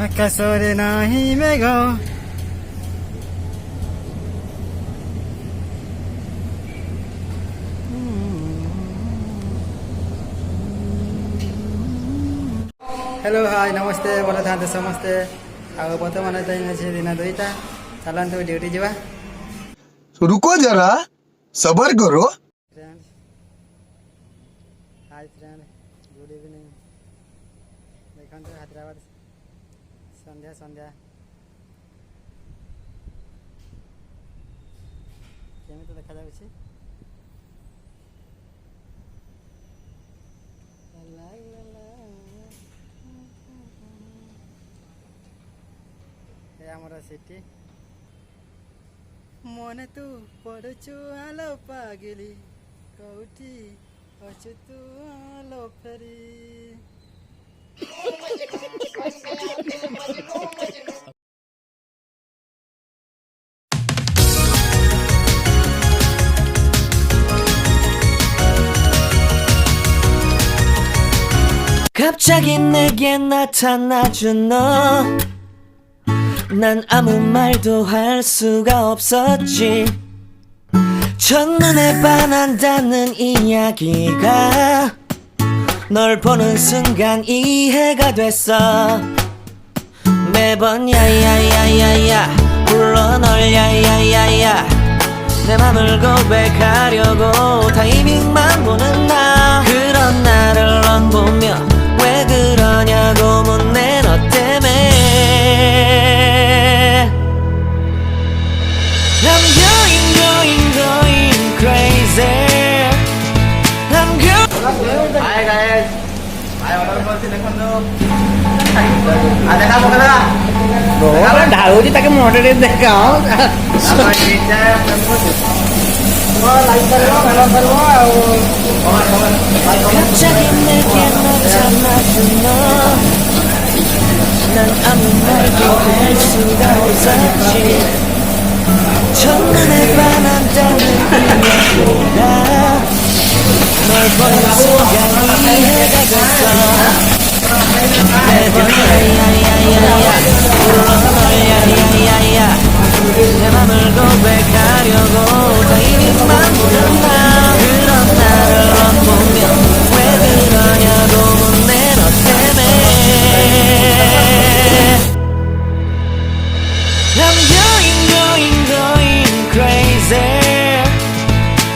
ଆକାଶରେ ନାହିଁ ମେଘ। हेलो हाय नमस्ते बोला था समस्ते आउ बर्तमान दिन दुईटा चलतु ड्यूटी जावा। रुको जरा सबर करो। Friend hi friend good evening. देखो हैदराबाद संध्या संध्या केमी तो देखा जाउछि। आमर सिटी मने तू पड़चु आलो पागली कौटी अच्छु तू आलो फेरी। 갑자기 내게 나타나준 너, 난 아무 말도 할 수가 없었지. 첫눈에 반한다는 이야기가 널 보는 순간 이해가 됐어. 매번 야야야야야 불러 널 야야야야 내 맘을 고백하려고 타이밍만 보는 나. 그런 나를 넌 보며 왜 그러냐고 묻네 너 때문에. I'm going crazy. I'm going. Hi guys high order करछि देखंदो आ देखा बकला रो ढाळुची ताके मोटरे देखाओ आपण ठीक है वो लाइक करो फॉलो करो 갑자기 내게 나타나준 너, 난 아무 말도 할 수가 없었지. 첫눈에 반한다는 이야기가 널 보는 순간 이해가 됐어. 매번 야야야야야 불러 널 야야야야 내 맘을 고백하려고 타이밍만 보는 나. 그런 나를 넌 보며 왜 그러냐고 묻네 너 때문에. I'm going crazy.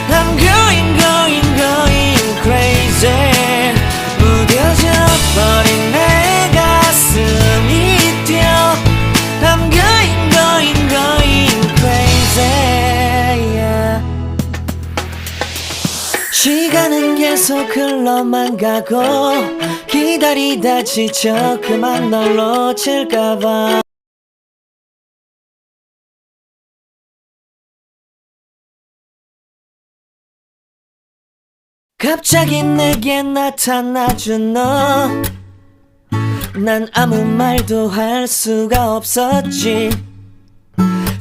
I'm going crazy. 무뎌져 버린 내 가슴이 뛰어. I'm going crazy. Yeah. 시간은 계속 흘러만 가고 기다리다 지쳐 그만 널 놓칠까봐. 갑자기 내게 나타나준 너, 난 아무 말도 할 수가 없었지.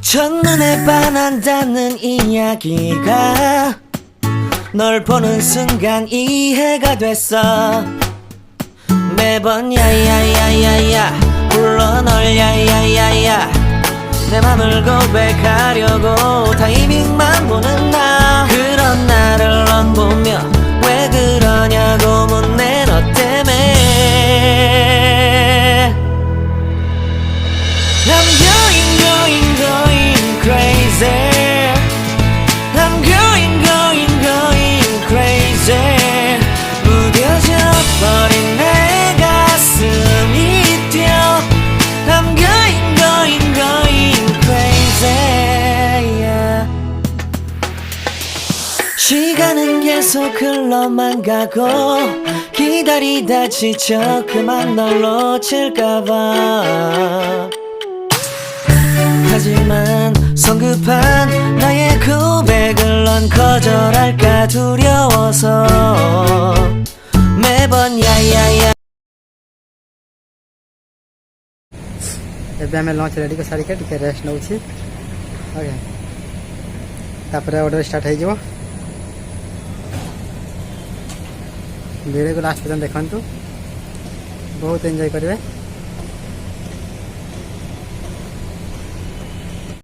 첫눈에 반한다는 이야기가 널 보는 순간 이해가 됐어. 매번 야야야야야 불러 널 야야야야 내 맘을 고백하려고 타이밍만 보는 나. 그런 나를 넌 보며 왜 그러냐고 묻네 너 때문에. I'm going crazy. I'm going crazy. 무뎌져 버린 내 가슴이 뛰어. I'm going crazy. Yeah. 시간은 계속 흘러만 가고 기다리다 지쳐 그만 널 놓칠까봐. 하지만 성급한 나의 고백을 넌 거절할까 두려워서 매번 야야야. ଏବେ ଆମେ ଲଞ୍ଚ ରେଡ଼ି କରି ସାରିକି ଟିକେ ରେଷ୍ଟ ନେଉଛି। ଓକେ ତାପରେ ଅର୍ଡ଼ର ଷ୍ଟାର୍ଟ ହେଇଯିବ। ଭିଡ଼ିଓକୁ ଲାଷ୍ଟ ପର୍ଯ୍ୟନ୍ତ ଦେଖନ୍ତୁ, ବହୁତ ଏନ୍ଜୟ କରିବେ।